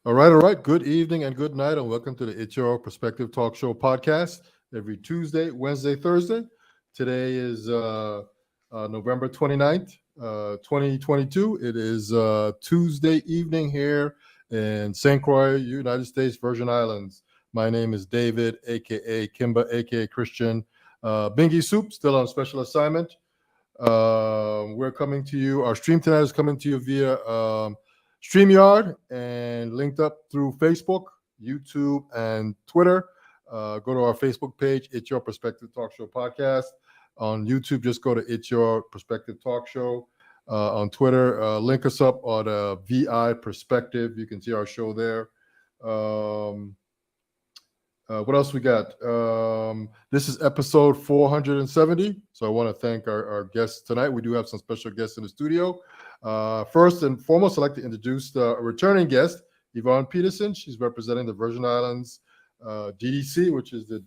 All right. Good evening and good night, and welcome to the It's Your Perspective Talk Show podcast every Tuesday, Wednesday, Thursday. Today is November 29th, 2022. It is Tuesday evening here in St. Croix, United States, Virgin Islands. My name is David, aka Kimba, aka Christian. Bingy Soup, still on special assignment. We're coming to you. Our stream tonight is coming to you via StreamYard and linked up through Facebook, YouTube, and Twitter. Go to our Facebook page, It's Your Perspective Talk Show podcast. On YouTube, just go to It's Your Perspective Talk Show. On Twitter, link us up on VI Perspective. You can see our show there. What else we got? This is episode 470. So I want to thank our guests tonight. We do have some special guests in the studio. First and foremost, I'd like to introduce the returning guest, Yvonne Peterson. She's representing the Virgin Islands DDC, which is the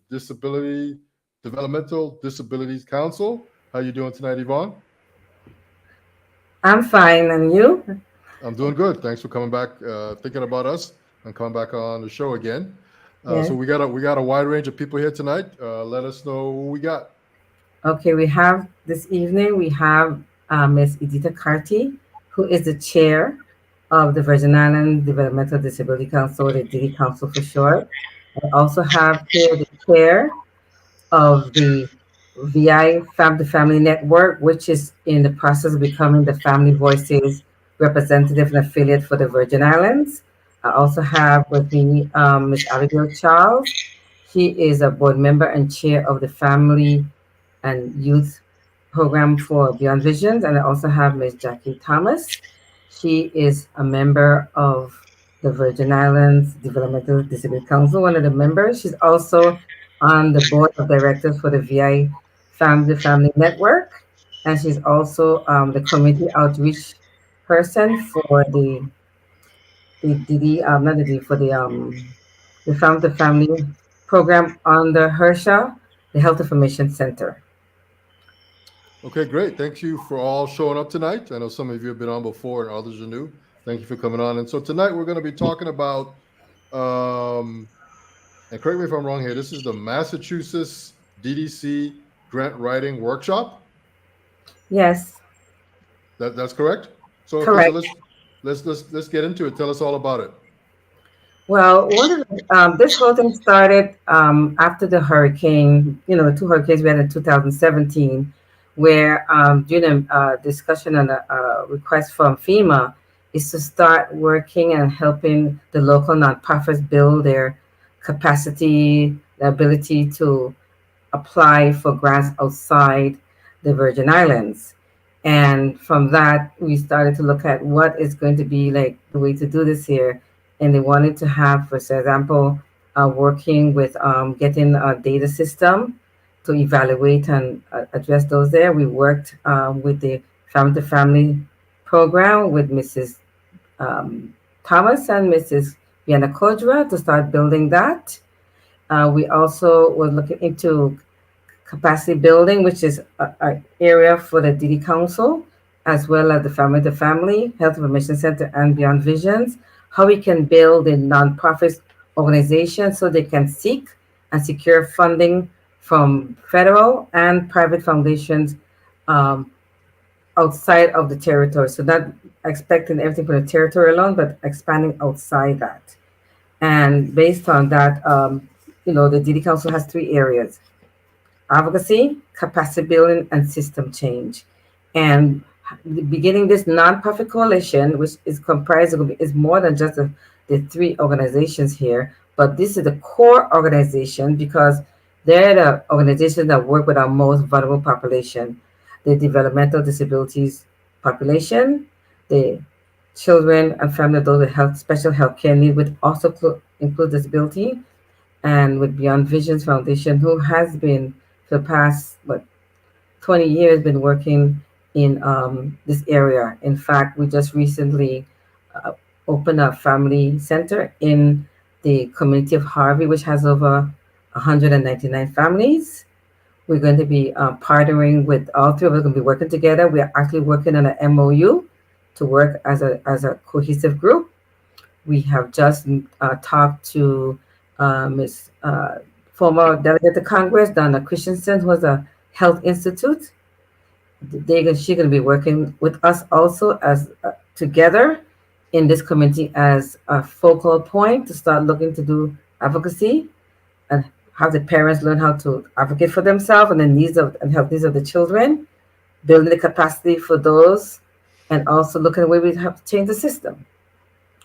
Developmental Disabilities Council. How you doing tonight, Yvonne? I'm fine, and you? I'm doing good. Thanks for coming back, thinking about us, and coming back on the show again. Yes. So we got a wide range of people here tonight. Let us know who we got. Okay, we have this evening, we have Ms. Edita Carty, who is the chair of the Virgin Islands Developmental Disability Council, the DD Council for short. I also have here the chair of the VI Family Network, which is in the process of becoming the Family Voices representative and affiliate for the Virgin Islands. I also have with me Ms. Abigail Charles. She is a board member and chair of the Family and Youth Program for Beyond Visions. And I also have Ms. Jackie Thomas. She is a member of the Virgin Islands Developmental Disability Council, one of the members. She's also on the board of directors for the VI Family Network. And she's also the community outreach person for not the D, for the family program under HERSHA, the Health Information Center. Okay, great. Thank you for all showing up tonight. I know some of you have been on before and others are new. Thank you for coming on. And so tonight we're going to be talking about, and correct me if I'm wrong here, this is the Massachusetts DDC Grant Writing Workshop. Yes. That's correct? So Correct. let's get into it. Tell us all about it. Well, this whole thing started after the hurricane, two hurricanes we had in 2017, where during a discussion and a request from FEMA is to start working and helping the local nonprofits build their capacity, the ability to apply for grants outside the Virgin Islands. And from that, we started to look at what is going to be like the way to do this here. And they wanted to have, for example, working with getting a data system to evaluate and address those there. We worked with the Family to Family program with Mrs. Thomas and Mrs. Vienna Kodra to start building that. We also were looking into capacity building, which is an area for the DD Council, as well as the Family to Family, Health Information Center, and Beyond Visions, how we can build a nonprofit organization so they can seek and secure funding from federal and private foundations outside of the territory. So not expecting everything from the territory alone, but expanding outside that. And based on that, the DD Council has 3 areas: advocacy, capacity building, and system change. And beginning this nonprofit coalition, which is comprised of is more than just the 3 organizations here, but this is the core organization because they're the organizations that work with our most vulnerable population, the developmental disabilities population, the children and family of those with special health care need, which also include disability, and with Beyond Visions Foundation, who has been for the past 20 years been working in this area. In fact, we just recently opened a family center in the community of Harvey, which has over 199 families. We're going to be partnering with all 3 of us. Going to be working together. We are actually working on an MOU to work as a cohesive group. We have just talked to Ms. Former Delegate to Congress, Donna Christensen, who has a Health Institute. She's going to be working with us also as together in this committee as a focal point to start looking to do advocacy and have the parents learn how to advocate for themselves and the needs of and health needs of the children, building the capacity for those, and also looking at where we have to change the system.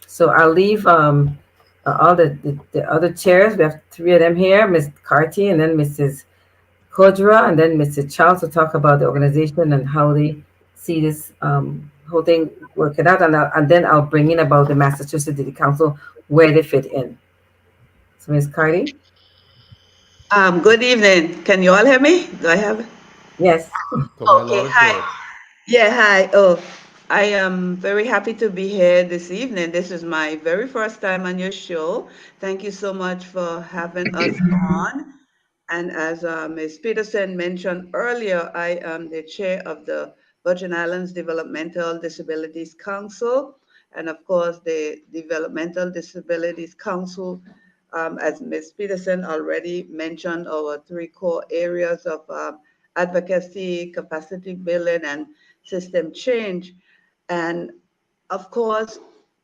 So I'll leave all the other chairs. We have three of them here, Ms. Carty and then Mrs. Kodra and then Mr. Charles to talk about the organization and how they see this whole thing working out. And then I'll bring in about the Massachusetts City Council, where they fit in. So Ms. Carty? Good evening. Can you all hear me? Do I have? Yes. Come on, Okay. loud and Hi. clear. Yeah. Hi. Oh, I am very happy to be here this evening. This is my very first time on your show. Thank you so much for having us on. And as Ms. Peterson mentioned earlier, I am the chair of the Virgin Islands Developmental Disabilities Council. And of course, the Developmental Disabilities Council, as Ms. Peterson already mentioned, our three core areas of advocacy, capacity building, and system change. And of course,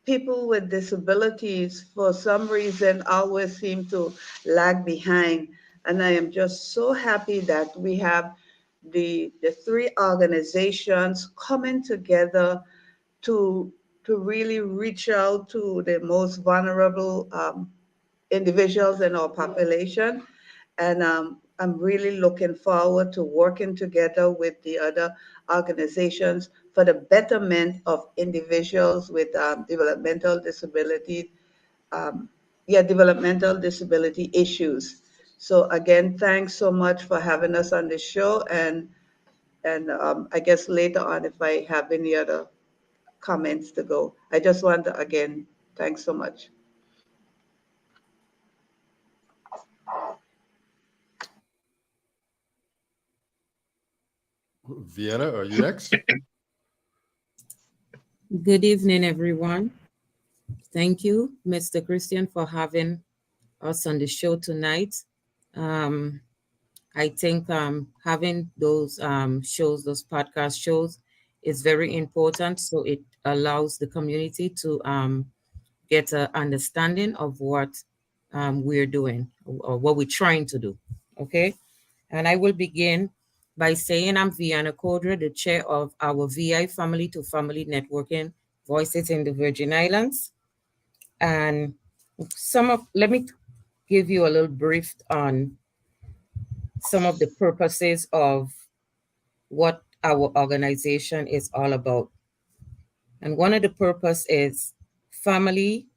people with disabilities, for some reason, always seem to lag behind. And I am just so happy that we have the three organizations coming together to, to really reach out to the most vulnerable individuals in our population. And I'm really looking forward to working together with the other organizations for the betterment of individuals with developmental disabilities, um, developmental disability issues. So again, thanks so much for having us on the show. And I guess later on, if I have any other comments to go, I just want to again, thanks so much. Vienna, are you next? Good evening, everyone. Thank you, Mr. Christian, for having us on the show tonight. Um, I think having those shows, those podcast shows, is very important. So it allows the community to get an understanding of what we're doing or what we're trying to do. Okay. And I will begin by saying I'm Viana Kodra, the chair of our VI Family to Family Networking Voices in the Virgin Islands. And let me give you a little brief on some of the purposes of what our organization is all about. And one of the purpose is family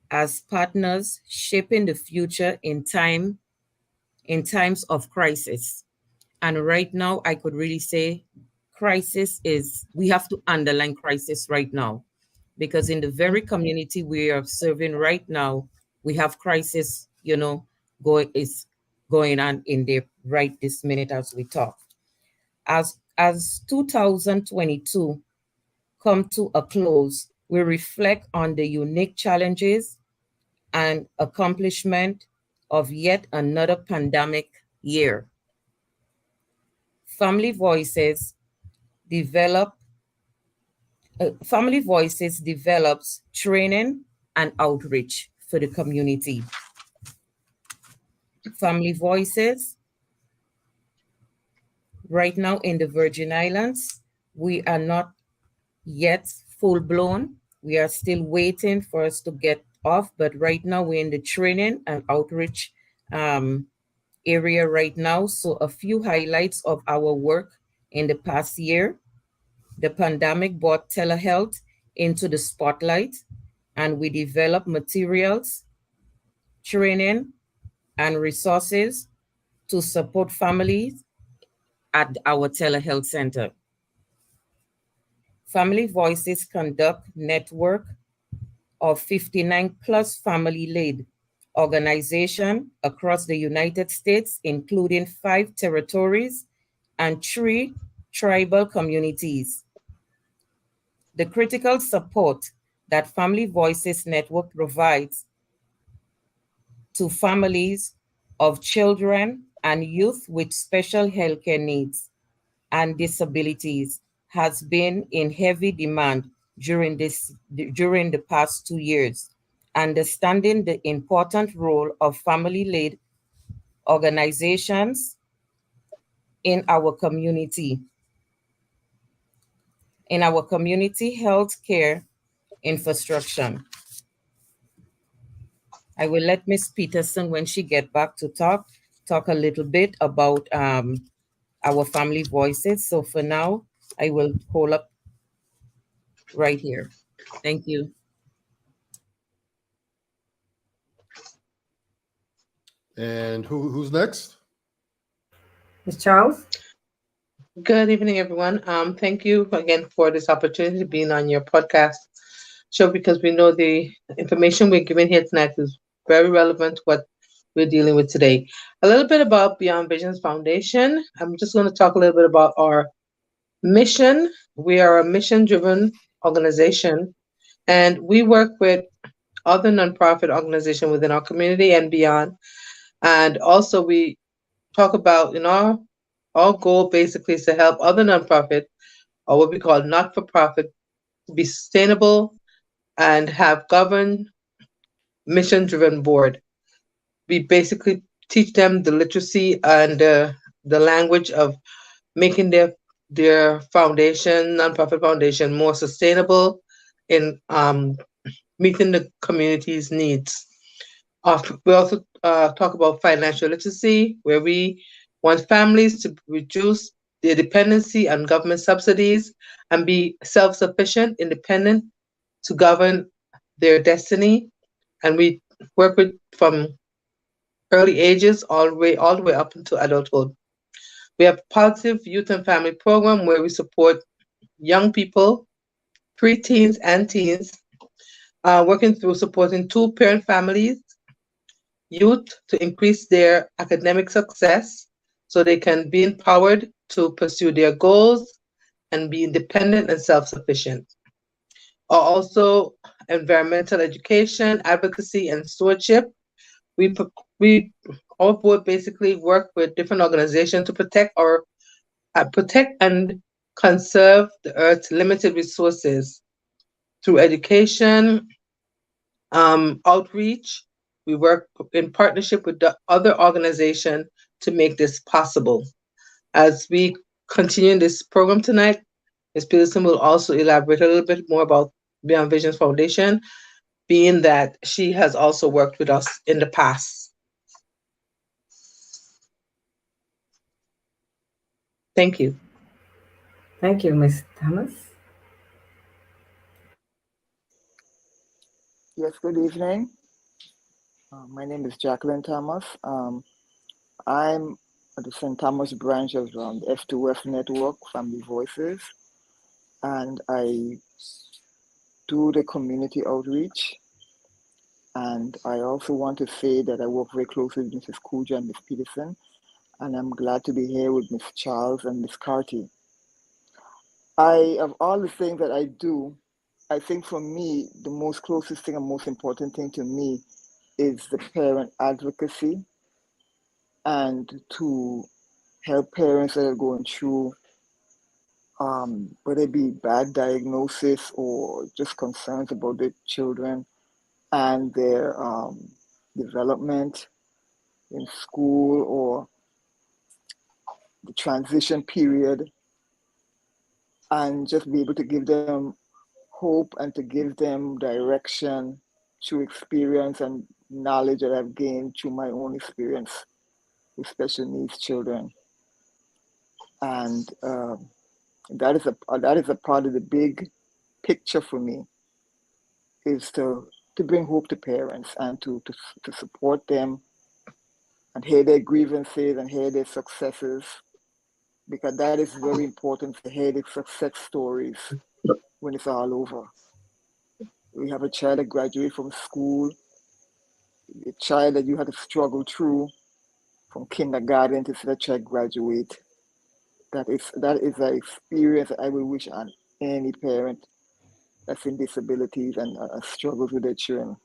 as partners shaping the future in times of crisis. And right now, I could really say we have to underline crisis right now, because in the very community we are serving right now, we have crisis, going on in there right this minute as we talk. As 2022 come to a close, we reflect on the unique challenges and accomplishment of yet another pandemic year. Family Voices develop Family Voices develops training and outreach for the community. Family Voices, right now in the Virgin Islands, we are not yet full blown. We are still waiting for us to get off, but right now we're in the training and outreach area right now. So a few highlights of our work in the past year. The pandemic brought telehealth into the spotlight, and we developed materials, training, and resources to support families at our telehealth center. Family Voices conduct network of 59 plus family-led organizations across the United States, including 5 territories and 3 tribal communities. The critical support that Family Voices Network provides to families of children and youth with special healthcare needs and disabilities has been in heavy demand during the past 2 years. Understanding the important role of family-led organizations in our community, healthcare infrastructure. I will let Miss Peterson, when she get back to talk a little bit about our family voices. So for now, I will hold up right here. Thank you. And who's next? Ms. Charles? Good evening, everyone. Thank you again for this opportunity being on your podcast show, because we know the information we're giving here tonight is very relevant to what we're dealing with today. A little bit about Beyond Visions Foundation. I'm just going to talk a little bit about our mission. We are a mission-driven organization, and we work with other nonprofit organizations within our community and beyond. And also we talk about, our goal basically is to help other nonprofit, or what we call not-for-profit, be sustainable and have governed mission-driven board. We basically teach them the literacy and the language of making their foundation, nonprofit foundation, more sustainable in meeting the community's needs. We also talk about financial literacy, where we want families to reduce their dependency on government subsidies and be self-sufficient, independent to govern their destiny. And we work with from early ages all the way up into adulthood. We have positive youth and family program where we support young people, preteens and teens, working through supporting two-parent families, youth to increase their academic success so they can be empowered to pursue their goals and be independent and self-sufficient. Also, environmental education, advocacy, and stewardship. We our board basically work with different organizations to protect and conserve the Earth's limited resources through education, outreach. We work in partnership with the other organization to make this possible. As we continue this program tonight, Ms. Peterson will also elaborate a little bit more about Beyond Visions Foundation, being that she has also worked with us in the past. Thank you. Thank you, Ms. Thomas. Yes, good evening. My name is Jacqueline Thomas. I'm at the St. Thomas branch of the F2F Network, Family Voices, and I do the community outreach. And I also want to say that I work very closely with Mrs. Kuja and Ms. Peterson, and I'm glad to be here with Ms. Charles and Ms. Carty. Of all the things that I do, I think for me, the most closest thing and most important thing to me is the parent advocacy, and to help parents that are going through, whether it be bad diagnosis or just concerns about their children and their development in school or the transition period, and just be able to give them hope and to give them direction through experience and knowledge that I've gained through my own experience with special needs children. And that is a part of the big picture for me, is to bring hope to parents and to support them and hear their grievances and hear their successes, because that is very important, to hear the success stories when it's all over. We have a child that graduated from school, a child that you had to struggle through from kindergarten to see that child graduate. That is an experience that I would wish on any parent that's in disabilities and struggles with their children.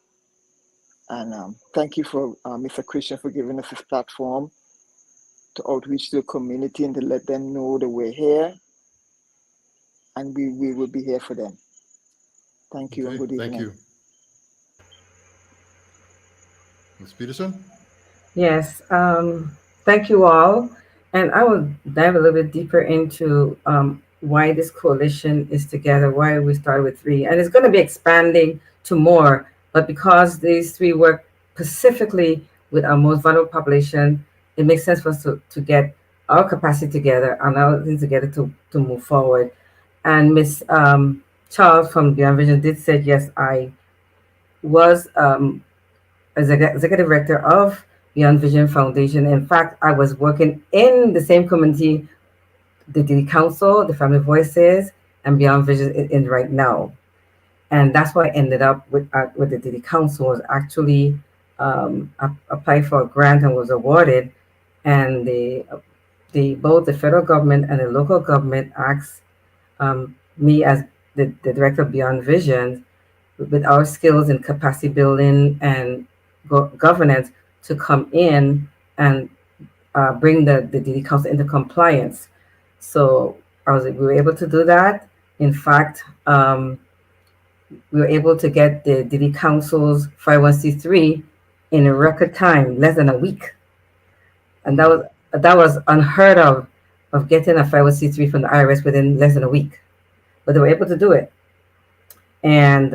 And thank you for Mr. Christian for giving us this platform to outreach to the community and to let them know that we're here and we will be here for them. Thank you and Okay, good thank evening. you. Ms. Peterson? Yes, thank you all. And I will dive a little bit deeper into why this coalition is together, why we started with three. And it's going to be expanding to more, but because these three work specifically with our most vulnerable population, it makes sense for us to get our capacity together and our things together to move forward. And Miss Charles from Beyond Vision did say, yes, I was as executive director of Beyond Vision Foundation. In fact, I was working in the same community, the DD Council, the Family Voices, and Beyond Vision in right now. And that's why I ended up with the DD Council. Was actually applied for a grant and was awarded, and the both the federal government and the local government asked me as the director of Beyond Vision with our skills in capacity building and governance to come in and bring the DD Council into compliance. So we were able to do that. In fact, we were able to get the DD Council's 501c3 in a record time, less than a week, and that was unheard of getting a 501c3 from the IRS within less than a week, but they were able to do it, and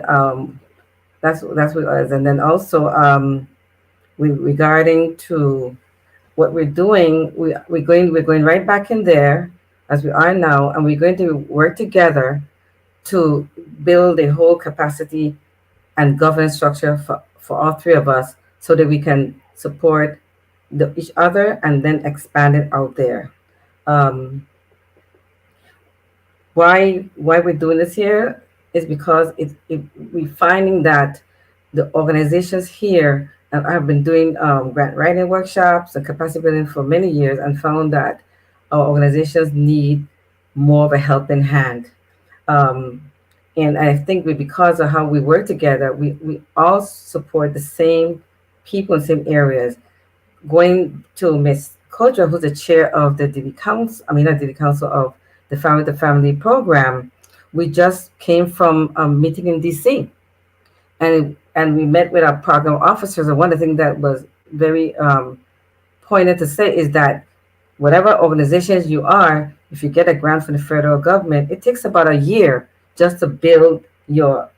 that's what it was. And then also regarding to what we're doing, we're going right back in there as we are now, and we're going to work together to build a whole capacity and governance structure for all three of us so that we can support each other and then expand it out there. Um, why we're doing this here is because we're finding that the organizations here, and I've been doing grant writing workshops and capacity building for many years, and found that our organizations need more of a helping hand. Um, and I think because of how we work together, we all support the same people in the same areas. Going to Miss Kodra, who's the chair of the DD Council, I mean, not DD Council, of the Family to Family program, we just came from a meeting in DC, and we met with our program officers. And one of the things that was very pointed to say is that whatever organizations you are, if you get a grant from the federal government, it takes about a year just to build your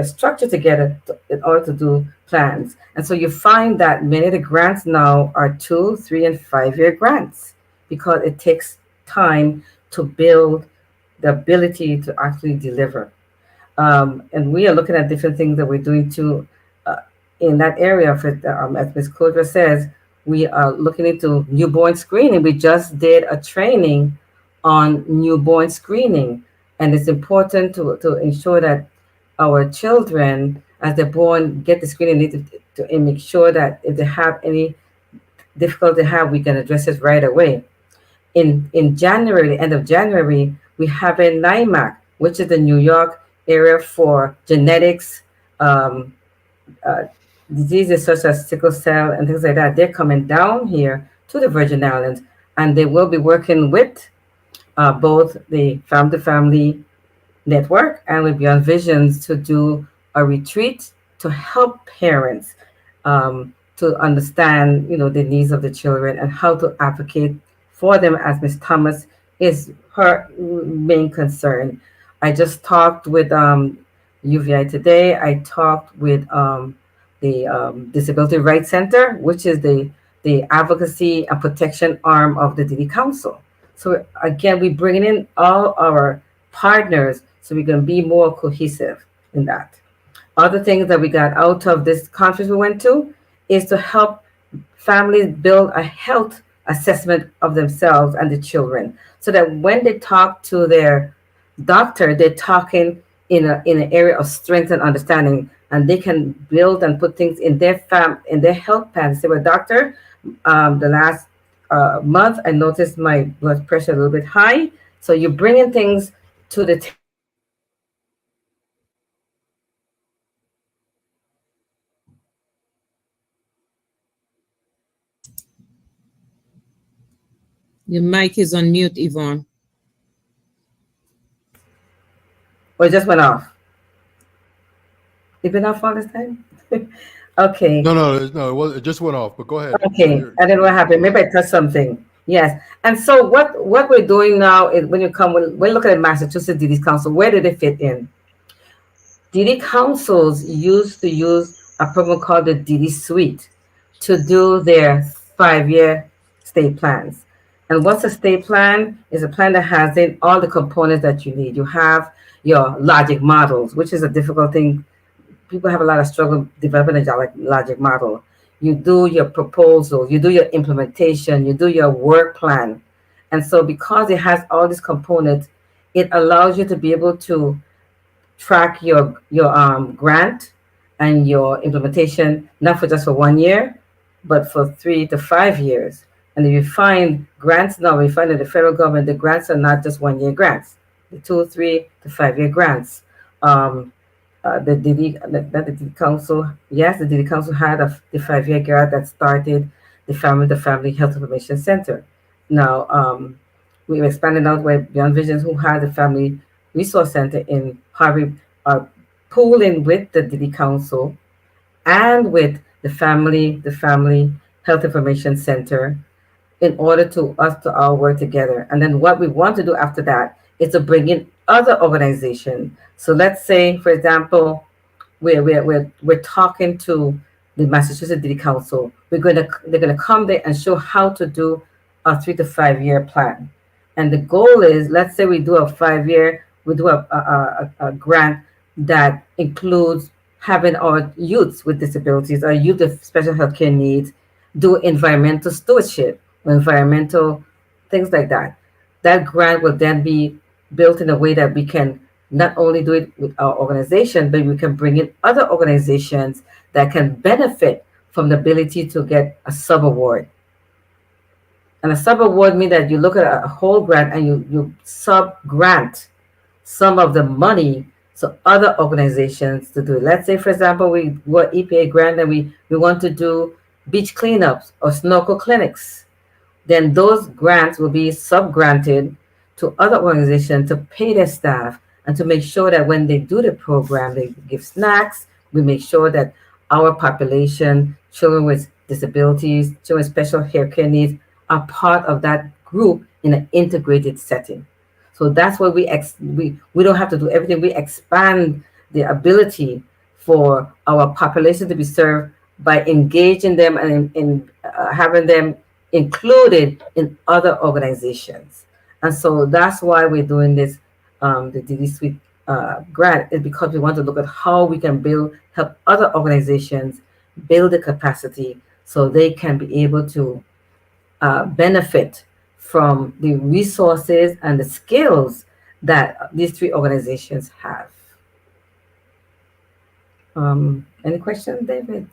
structure together in order to do plans. And so you find that many of the grants now are 2, 3, and 5-year grants because it takes time to build the ability to actually deliver. And we are looking at different things that we're doing too uh, in that area. For as Ms. Kodra says, we are looking into newborn screening. We just did a training on newborn screening, and it's important to ensure that our children, as they're born, get the screening need to make sure that if they have any difficulty we can address it right away. In January, the end of January, we have a NIMAC, which is the New York area for genetics, um, uh, diseases such as sickle cell and things like that. They're coming down here to the Virgin Islands, and they will be working with both the Family to Family Network and with Beyond Visions to do a retreat to help parents to understand, the needs of the children and how to advocate for them, as Ms. Thomas is her main concern. I just talked with UVI today. I talked with the Disability Rights Center, which is the advocacy and protection arm of the DD Council. So again, we bring in all our partners so we can be more cohesive in that. Other things that we got out of this conference we went to is to help families build a health assessment of themselves and the children so that when they talk to their doctor, they're talking in an area of strength and understanding, and they can build and put things in their health plan. Say, well, doctor, the last month I noticed my blood pressure a little bit high, so you're bringing things to the Your mic is on mute, Yvonne. Or it just went off? It been off all this time? Okay. No, it just went off. But go ahead. Okay, I don't know what happened. Maybe I touched something. Yes. And so what we're doing now is when you come, we're looking at Massachusetts DD Council, where do they fit in? DD councils used to use a program called the DD Suite to do their 5-year state plans. And what's a state plan? Is a plan that has in all the components that you need. You have your logic models, which is a difficult thing. People have a lot of struggle developing a logic model. You do your proposal, you do your implementation, you do your work plan. And so because it has all these components, it allows you to be able to track your grant and your implementation, not for just for 1 year, but for 3 to 5 years. And if you find grants now, we find that the federal government, the grants are not just 1 year grants, the 2, 3 to 5 year grants. The DD, not the DD Council, yes, the DD Council had the 5-year grant that started the Family Health Information Center. Now, we've expanded out where Beyond Visions, who had the Family Resource Center in Harvey, are pooling with the DD Council and with the Family Health Information Center in order to us to all work together. And then what we want to do after that is to bring in other organizations. So let's say, for example, we're talking to the Massachusetts City Council. They're gonna come there and show how to do a 3 to 5 year plan. And the goal is, let's say we do a 5 year, we do a grant that includes having our youths with disabilities, our youth with special healthcare needs, do environmental stewardship, environmental things like that. That grant will then be built in a way that we can not only do it with our organization, but we can bring in other organizations that can benefit from the ability to get a sub award. And a sub award means that you look at a whole grant and you sub grant some of the money so other organizations to do it. Let's say, for example, we got EPA grant and we want to do beach cleanups or snorkel clinics. Then those grants will be sub-granted to other organizations to pay their staff and to make sure that when they do the program, they give snacks. We make sure that our population, children with disabilities, children with special healthcare needs, are part of that group in an integrated setting. So that's why we don't have to do everything. We expand the ability for our population to be served by engaging them and in having them included in other organizations. And so that's why we're doing this, the DD Suite grant, is because we want to look at how we can help other organizations build the capacity so they can be able to benefit from the resources and the skills that these 3 organizations have. Any questions, David?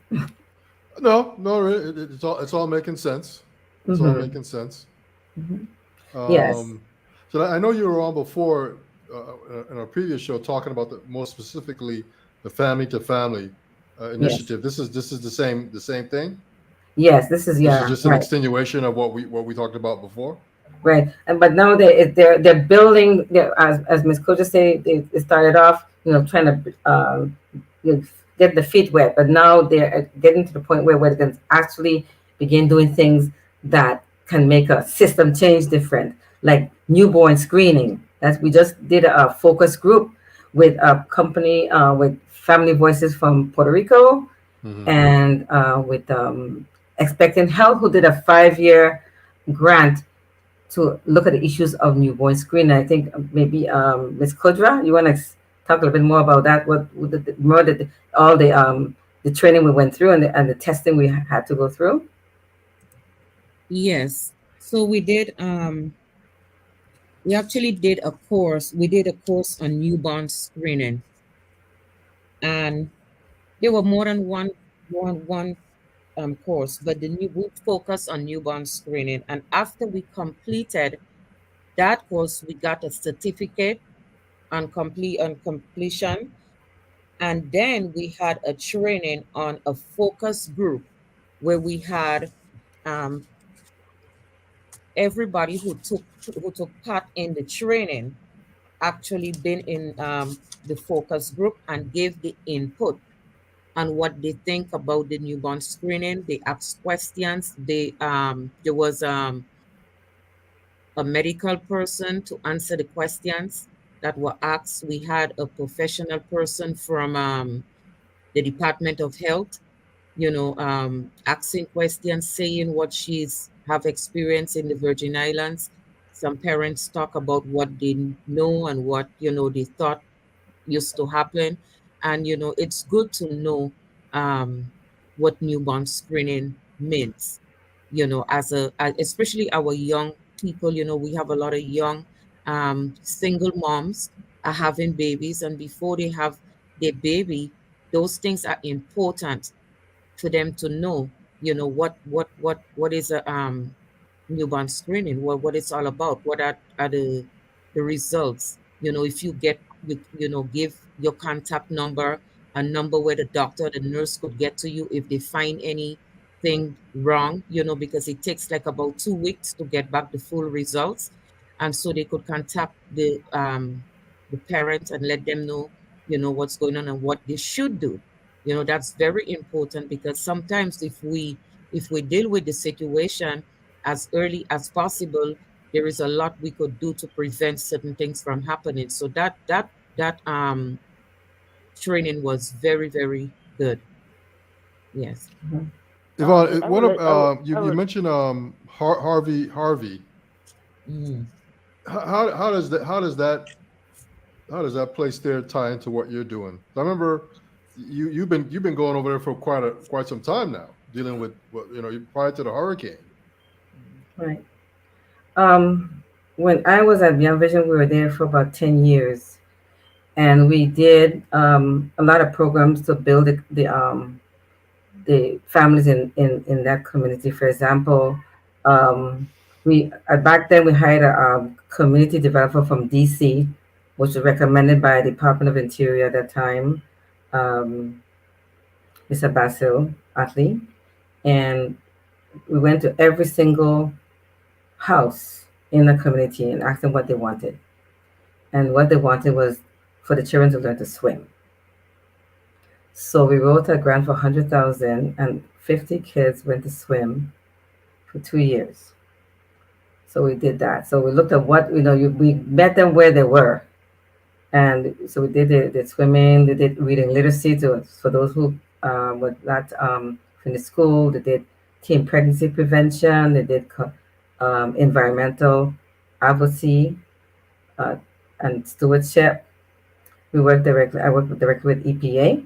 No, it's all making sense. It's all making sense. Yes. So I know you were on before in our previous show talking about more specifically the family to family initiative. Yes. This is the same thing. Yes, this is This is just an right. extenuation of what we talked about before. Right, and but now they're building. As Ms. Koja said, they started off, trying to get the feet wet, but now they're getting to the point where they can actually begin doing things that can make a system change different, like newborn screening. We just did a focus group with a company with Family Voices from Puerto Rico, and with Expectant Health, who did a 5-year grant to look at the issues of newborn screening. I think maybe Ms. Kodra, you want to talk a little bit more about that? All the training we went through and the testing we had to go through? Yes. So we did. We actually did a course. We did a course on newborn screening, and there were more than one course, but we focused on newborn screening. And after we completed that course, we got a certificate on completion. And then we had a training on a focus group where we had everybody who took part in the training actually been in the focus group and gave the input on what they think about the newborn screening. They asked questions. There was a medical person to answer the questions that were asked. We had a professional person from the Department of Health, asking questions, saying what she's have experienced in the Virgin Islands. Some parents talk about what they know and what, they thought used to happen. And, it's good to know what newborn screening means, especially our young people. We have a lot of young single moms are having babies. And before they have their baby, those things are important for them to know, what is a newborn screening, what it's all about, what are the results. If you get give your contact number, a number where the doctor, the nurse could get to you if they find anything wrong, because it takes like about 2 weeks to get back the full results. And so they could contact the parent and let them know, what's going on and what they should do. That's very important, because sometimes if we deal with the situation as early as possible, there is a lot we could do to prevent certain things from happening. So that training was very, very good. Yes. Yvonne, I what would like, you mentioned Harvey. Mm. How does that place there tie into what you're doing? I remember you've been going over there for quite some time now, dealing with prior to the hurricane. Right. When I was at Beyond Vision, we were there for about 10 years. And we did a lot of programs to build the families in that community. For example, we back then we hired a community developer from DC, which was recommended by the Department of Interior at that time, Mr. Basil Atley. And we went to every single house in the community and asked them what they wanted. And what they wanted was for the children to learn to swim. So we wrote a grant for 100,000, and 50 kids went to swim for 2 years. So we did that. So we looked at what we met them where they were, and so we did the swimming. They did reading literacy for those who were not finished school. They did teen pregnancy prevention. They did environmental advocacy and stewardship. We worked directly. I worked directly with EPA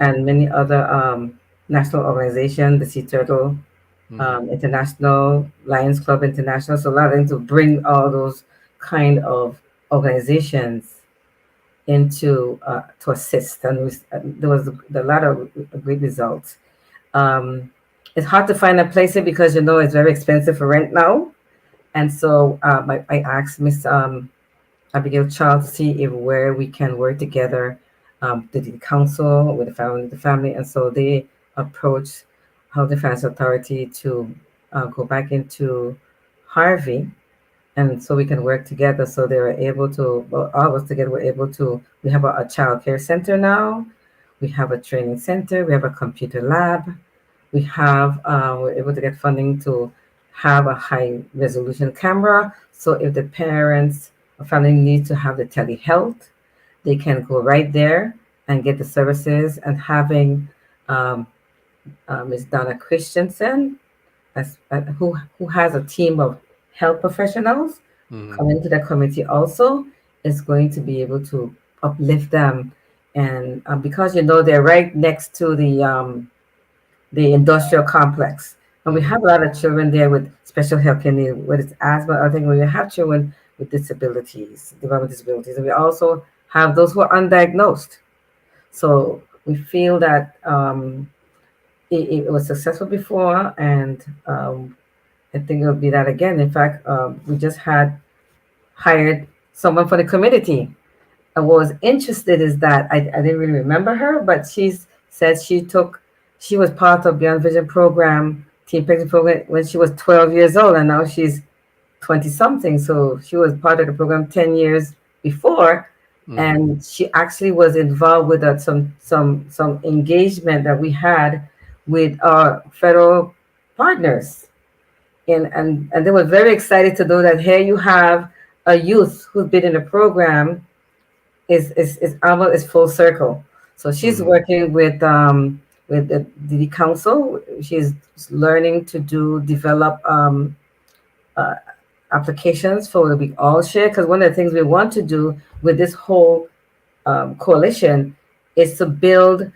and many other national organizations, the Sea Turtle International, Lions Club International. So a lot of them to bring all those kind of organizations into to assist, and there was a lot of great results. It's hard to find a place here because it's very expensive for rent now, and so I asked Miss Abigail Child to see if where we can work together, the council with the family, and so they approached Health Defense Authority to go back into Harvey, and so we can work together. So they were able to, well, all of us together were able to. We have a child care center now. We have a training center. We have a computer lab. We have we're able to get funding to have a high resolution camera. So if the parents or family need to have the telehealth, they can go right there and get the services. And having Ms. Donna Christensen, who has a team of health professionals coming into the community also, is going to be able to uplift them. And because they're right next to the industrial complex, and we have a lot of children there with special health care needs, whether it's asthma or things. We have children with disabilities, developmental disabilities, and we also have those who are undiagnosed. So we feel that it was successful before, and I think it'll be that again. In fact, we just had hired someone for the community. And what was interested is that I didn't really remember her, but she said she was part of Beyond Vision program, Teen Pregnancy program, when she was 12 years old, and now she's 20 something. So she was part of the program 10 years before. And she actually was involved with some engagement that we had with our federal partners. And they were very excited to know that here you have a youth who's been in the program is almost is full circle. So she's working with the council. She's learning to develop uh, applications for we all share, because one of the things we want to do with this whole coalition is to build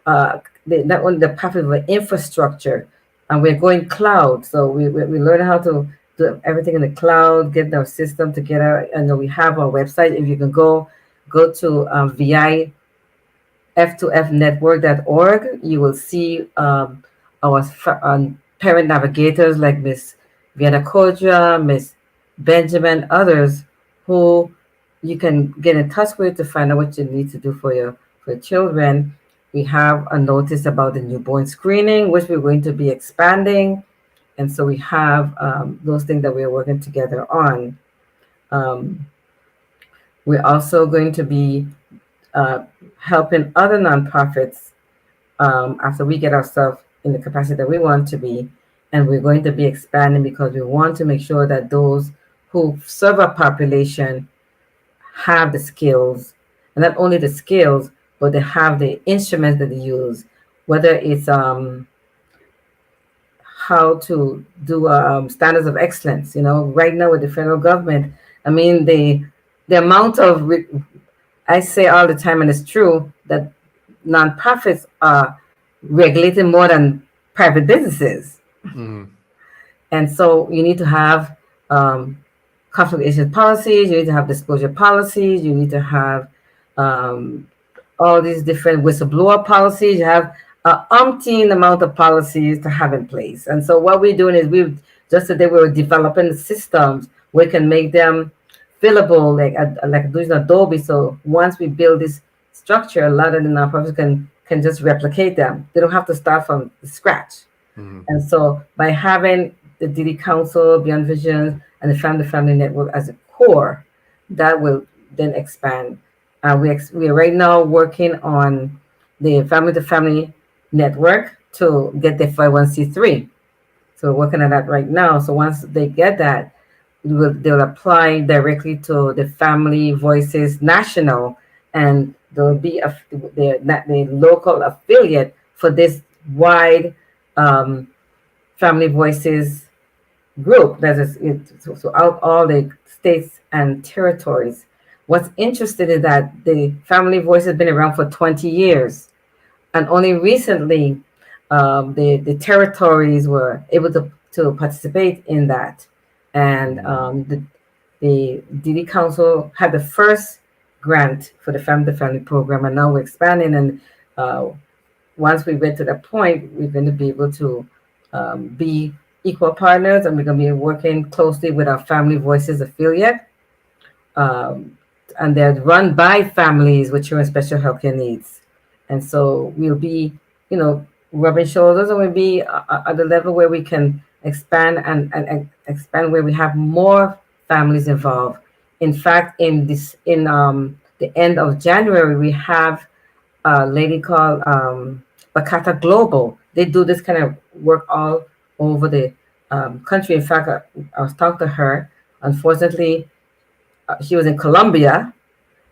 not only the pathway but infrastructure, and we're going cloud. So we learn how to do everything in the cloud, get our system together, and we have our website. If you can go to VI f2fnetwork.org, you will see our parent navigators like Miss Vienna Kodra, Miss Benjamin, others who you can get in touch with to find out what you need to do for your children. We have a notice about the newborn screening, which we're going to be expanding. And so we have those things that we're working together on. We're also going to be helping other nonprofits after we get ourselves in the capacity that we want to be. And we're going to be expanding because we want to make sure that those who serve our population have the skills, and not only the skills, but they have the instruments that they use, whether it's how to do standards of excellence. Right now with the federal government, I mean, the amount of I say all the time, and it's true, that nonprofits are regulated more than private businesses. And so you need to have conflict of interest policies, you need to have disclosure policies, you need to have all these different whistleblower policies. You have an umpteen amount of policies to have in place. And so what we're doing is just today we were developing systems we can make them fillable, like using Adobe. So once we build this structure, a lot of the nonprofits can just replicate them. They don't have to start from scratch. And so by having the DD Council, Beyond Vision, and the Family Network as a core, that will then expand. We are right now working on the Family to Family Network to get the 501c3. So we're working on that right now. So once they get that, they'll apply directly to the Family Voices National, and there'll be the local affiliate for this wide Family Voices group that is so out all the states and territories. What's interesting is that the Family Voice has been around for 20 years, and only recently the territories were able to participate in that. And the DD Council had the first grant for the Family to Family program, and now we're expanding. And once we get to that point, we're going to be able to be equal partners, and we're going to be working closely with our Family Voices affiliate. And they're run by families with children with special healthcare needs. And so we'll be, rubbing shoulders, and we'll be at the level where we can expand and expand where we have more families involved. In fact, in the end of January, we have a lady called Bakata Global. They do this kind of work all over the country. In fact, I was talking to her. Unfortunately, she was in Colombia,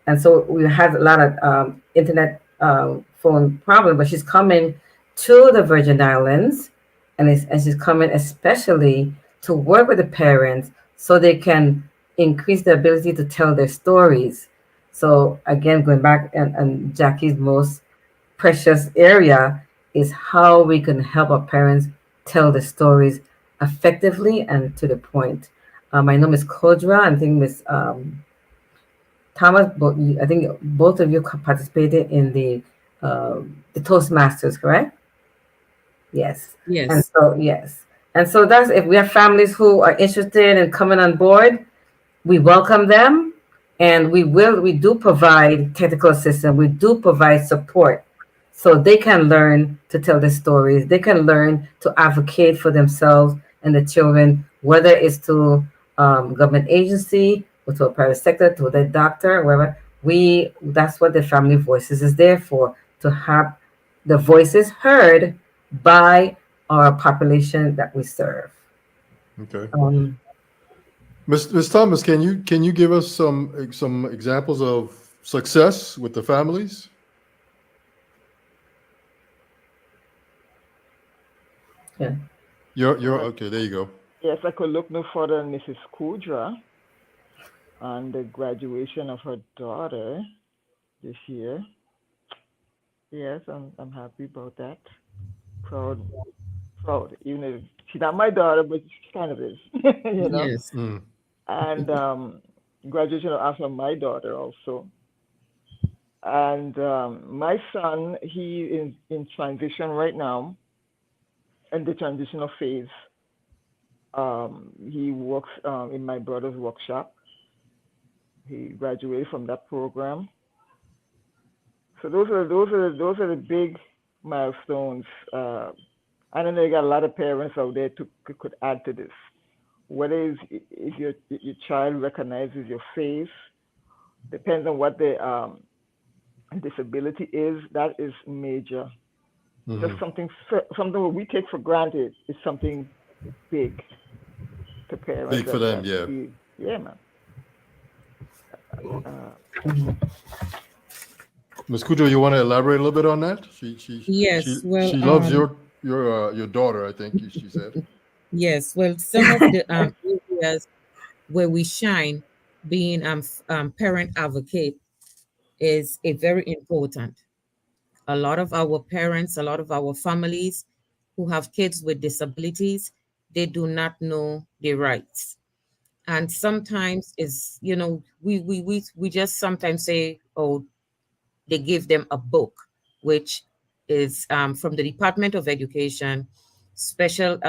and so we had a lot of internet phone problem. But she's coming to the Virgin Islands, and she's coming especially to work with the parents so they can increase their ability to tell their stories. So again, going back and Jackie's most precious area is how we can help our parents tell the stories effectively and to the point. I know Miss Kodra, I think Miss Thomas, I think both of you participated in the Toastmasters, correct? Yes. Yes. And so, yes. And so that's, if we have families who are interested in coming on board, we welcome them, and we do provide technical assistance. We do provide support so they can learn to tell their stories. They can learn to advocate for themselves and the children, whether it's to government agency, or to a private sector, to the doctor, wherever. That's what the family voices is there for, to have the voices heard by our population that we serve. Okay. Um, Ms. Thomas, can you give us some examples of success with the families? yeah. You're Well, okay. There you go. yes, I could look no further than Mrs. Kudra and the graduation of her daughter this year. Yes, I'm happy about that. Proud, proud. Even if she's not my daughter, but she kind of is, you know. Yes. Mm, And graduation after my daughter also. And my son, he is in transition right now, in the transitional phase. He works in my brother's workshop. He graduated from that program. So those are the big milestones. I know you got a lot of parents out there to could add to this. Whether if your child recognizes your face, depends on what the disability is. That is major. Just hmm something what we take for granted is something big to parents Big for them, that yeah. see. Yeah, man. Uh, Ms. Kujo, you want to elaborate a little bit on that? Yes. Well, She loves your daughter. I think she said. yes. Well, some of the areas where we shine, being parent advocate, is a very important. A lot of our parents, a lot of our families who have kids with disabilities, they do not know their rights. And sometimes is, we just sometimes say, oh, they give them a book, which is from the Department of Education, special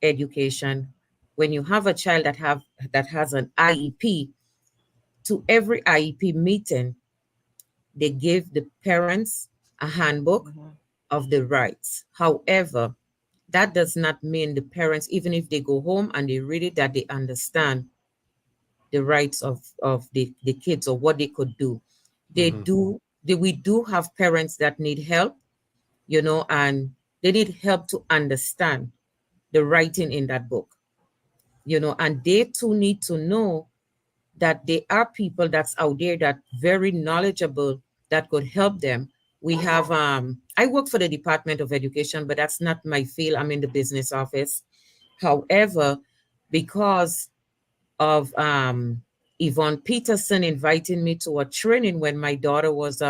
education. When you have a child that has an IEP, to every IEP meeting, they give the parents a handbook mhm, of the rights. However, that does not mean the parents, even if they go home and they read it, that they understand the rights of the kids or what they could do. Hmm We do have parents that need help, and they need help to understand the writing in that book, and they too need to know that there are people that's out there that very knowledgeable that could help them. We have I work for the Department of Education, but that's not my field. I'm in the business office. However, because of Yvonne Peterson inviting me to a training when my daughter was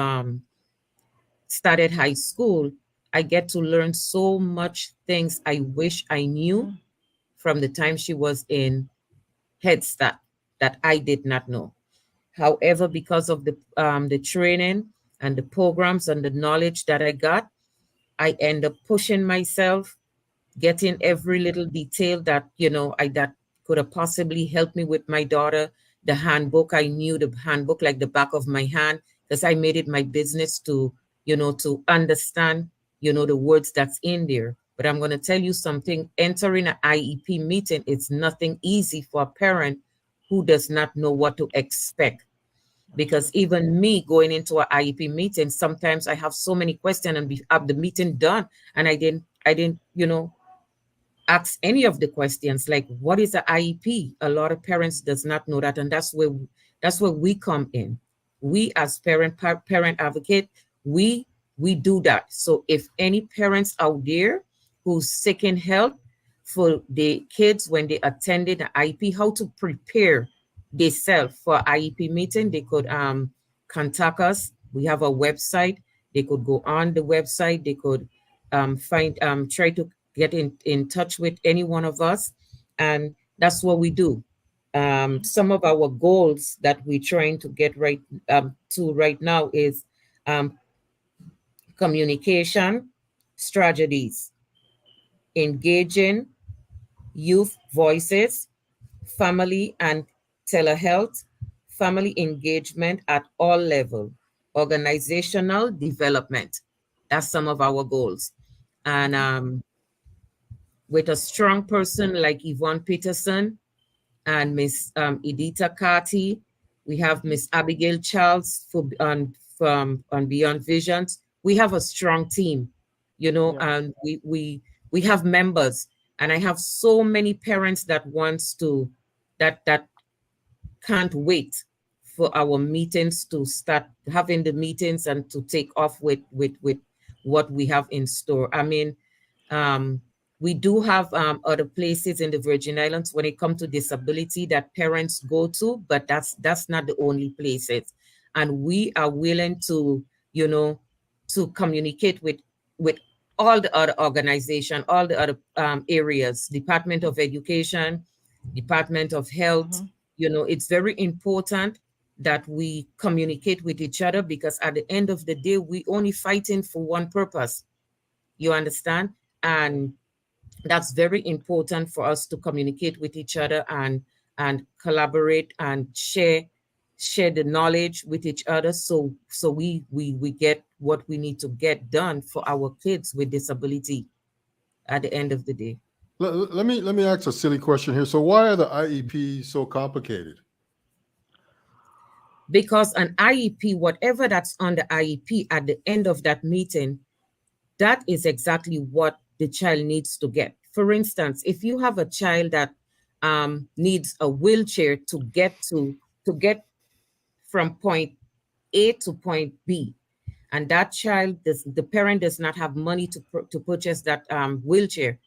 started high school, I get to learn so much things I wish I knew mhm, from the time she was in Head Start that I did not know. However, because of the training and the programs and the knowledge that I got, I end up pushing myself, getting every little detail that I that could have possibly helped me with my daughter. The handbook, I knew the handbook like the back of my hand because I made it my business to to understand the words that's in there. But I'm going to tell you something: entering an IEP meeting, it's nothing easy for a parent who does not know what to expect, that's because true. even me going into an IEP meeting, sometimes I have so many questions and have the meeting done and I didn't ask any of the questions like what is the IEP. A lot of parents does not know that, and that's where we come in. We as parent advocate, we we do that. So if any parents out there who's seeking help for the kids when they attended the IEP, how to prepare themselves for IEP meeting, they could contact us. We have a website. They could go on the website. They could find try to get in touch with any one of us. And that's what we do. Some of our goals that we're trying to get to right now is um, communication strategies, engaging youth voices, family and telehealth, family engagement at all level, organizational development. That's some of our goals. And Mhm, with a strong person like Yvonne Peterson, and Miss Edita Carty. We have Miss Abigail Charles from Beyond Visions. We have a strong team, you know, Yeah. and we have members, and I have so many parents that wants to that can't wait for our meetings to start having the meetings and to take off with what we have in store. I mean, um, we do have other places in the Virgin Islands when it comes to disability that parents go to, but that's not the only places. And we are willing to, you know, to communicate with all the other organization, all the other areas, Department of Education, Department of Health. You know, it's very important that we communicate with each other, because at the end of the day, we only fighting for one purpose. You understand? And that's very important for us to communicate with each other and collaborate and share the knowledge with each other, so we get what we need to get done for our kids with disability at the end of the day. Let me ask a silly question here. So why are the IEPs so complicated? Because an IEP, whatever that's on the IEP, at the end of that meeting, that is exactly what the child needs to get. For instance, if you have a child that needs a wheelchair to get from point A to point B, and that child, the parent does not have money to purchase that wheelchair,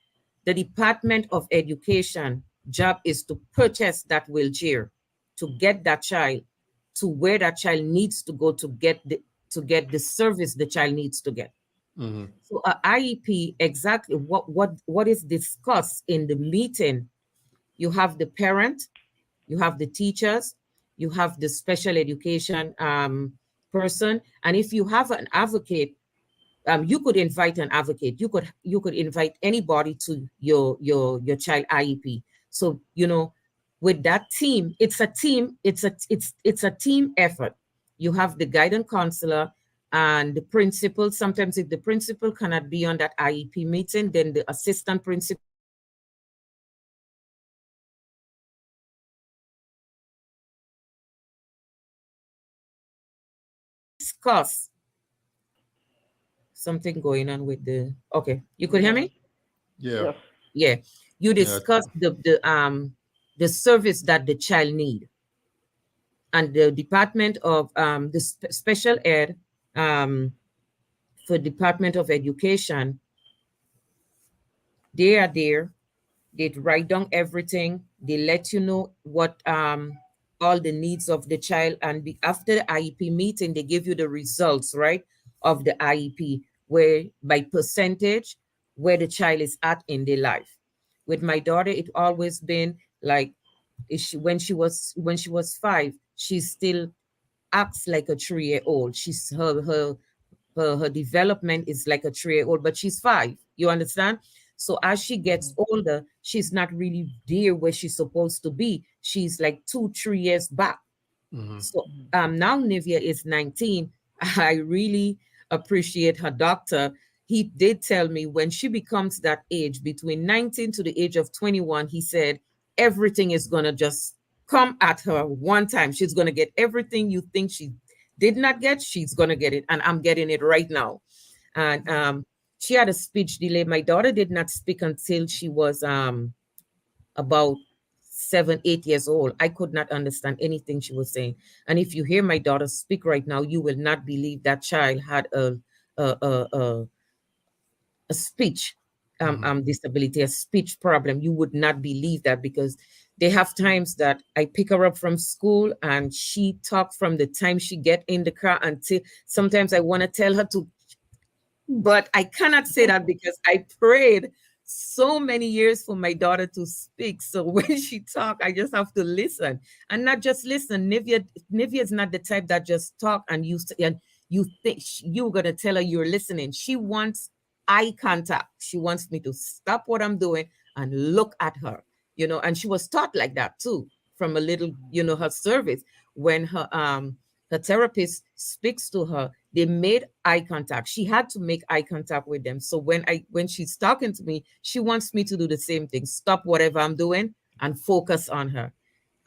the Department of Education job is to purchase that wheelchair to get that child to where that child needs to go to get the service the child needs to get. Mm-hmm. So a IEP, exactly what is discussed in the meeting. You have the parent, you have the teachers, you have the special education person, and if you have an advocate, you could invite an advocate. You could invite anybody to your child IEP. So you know, with that team, it's a team. It's a team effort. You have the guidance counselor and the principal. Sometimes if the principal cannot be on that IEP meeting, then the assistant principal discuss something going on with the. Okay, you could hear me? Yeah. Yes. Yeah, you Yeah. discuss the service that the child need, and the Department of the Special Ed for Department of Education, they are there. They write down everything. They let you know what all the needs of the child, and after the IEP meeting, they give you the results, right, of the IEP, where by percentage where the child is at in their life. With my daughter, it always been like, when she was 5, she still acts like a 3-year-old. Her development is like a 3-year-old, but she's 5. You understand? So as she gets older, she's not really there where she's supposed to be. She's like 2-3 years back. Mm-hmm. So now Nivea is 19. I really appreciate her doctor. He did tell me when she becomes that age, between 19 to the age of 21, he said everything is going to just come at her one time. She's going to get everything you think she did not get. She's going to get it. And I'm getting it right now. And she had a speech delay. My daughter did not speak until she was about 7-8 years old. I could not understand anything she was saying. And if you hear my daughter speak right now, you will not believe that child had a, a, a, a speech disability, a speech problem. You would not believe that, because they have times that I pick her up from school and she talk from the time she get in the car until sometimes I want to tell her to, but I cannot say that because I prayed so many years for my daughter to speak. So when she talk, I just have to listen, and not just listen. Nivea is not the type that just talk and you think you're gonna tell her you're listening. She wants eye contact. She wants me to stop what I'm doing and look at her. And she was taught like that too from a little. Her service, when her therapist speaks to her, they made eye contact. She had to make eye contact with them. So when she's talking to me, she wants me to do the same thing. Stop whatever I'm doing and focus on her.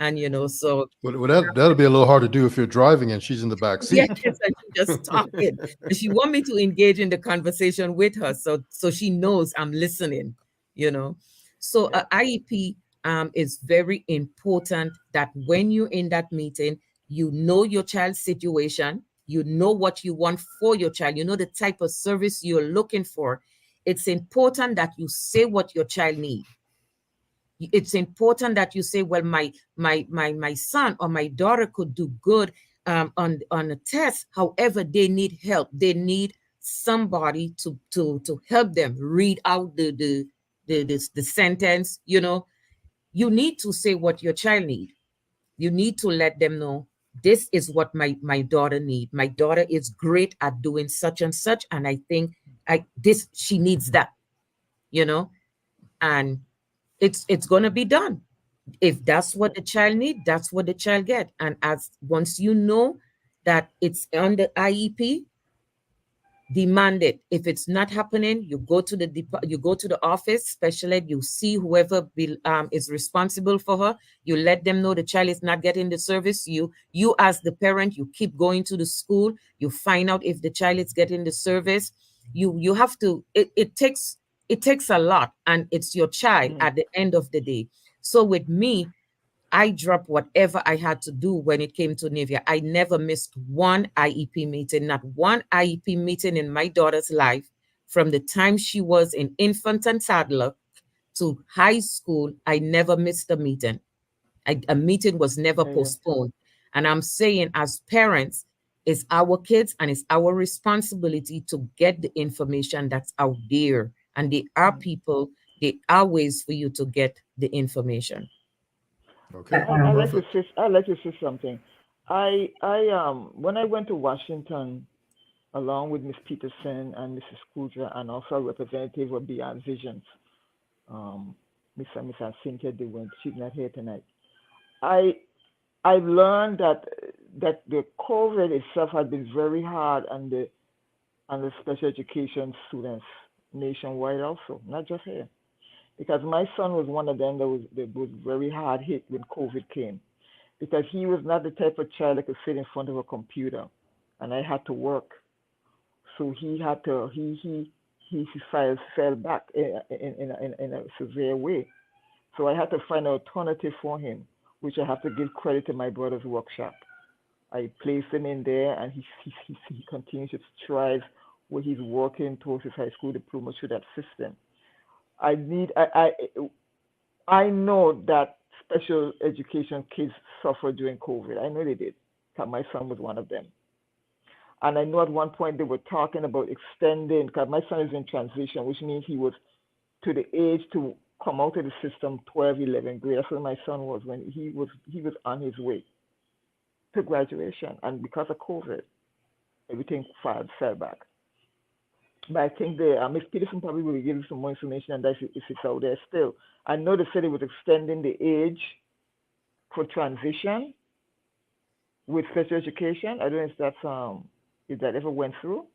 And so Well, that'll be a little hard to do if you're driving and she's in the back yes, seat. and she just talking. And she want me to engage in the conversation with her, so she knows I'm listening. So Yeah. IEP is very important that when you're in that meeting, you know your child's situation, you know what you want for your child, you know the type of service you're looking for. It's important that you say what your child needs. It's important that you say, well, my son or my daughter could do good on a test. However, they need help. They need somebody to help them read out the sentence. You need to say what your child need. You need to let them know, this is what my daughter need. My daughter is great at doing such and such, and I think she needs that. And it's going to be done. If that's what the child need, that's what the child get. And as once you know that it's on the IEP, demand it. If it's not happening, you go to the office, special ed, you see whoever is responsible for her, you let them know the child is not getting the service. You as the parent, you keep going to the school, you find out if the child is getting the service. You have to, it takes a lot, and it's your child at the end of the day. So with me, I dropped whatever I had to do when it came to Nivea. I never missed one IEP meeting, not one IEP meeting in my daughter's life. From the time she was in infant and toddler to high school, I never missed a meeting. A meeting was never Yeah. postponed. And I'm saying, as parents, it's our kids and it's our responsibility to get the information that's out there. And there are people, there are ways for you to get the information. Okay. I like to Perfect. say I like to say something. I when I went to Washington along with Miss Peterson and Mrs. Kuja and also a representative of Beyond Visions, um, Miss Cynthia DeWitt, she's not here tonight. I I learned that the COVID itself had been very hard on the special education students nationwide also, not just here. Because my son was one of them that was very hard hit when COVID came. Because he was not the type of child that could sit in front of a computer, and I had to work, so he had to he fell back in a severe way. So I had to find an alternative for him, which I have to give credit to my brother's workshop. I placed him in there, and he continues to strive where he's working towards his high school diploma through that system. I need I know that special education kids suffered during COVID. I know they did. 'Cause my son was one of them. And I know at one point they were talking about extending, because my son is in transition, which means he was to the age to come out of the system 12, 11 grade. That's where my son was when he was on his way to graduation. And because of COVID, everything fell back. But I think the Miss Peterson probably will give you some more information on that if it's out there still. I know they said it was extending the age for transition with special education. I don't know if that ever went through.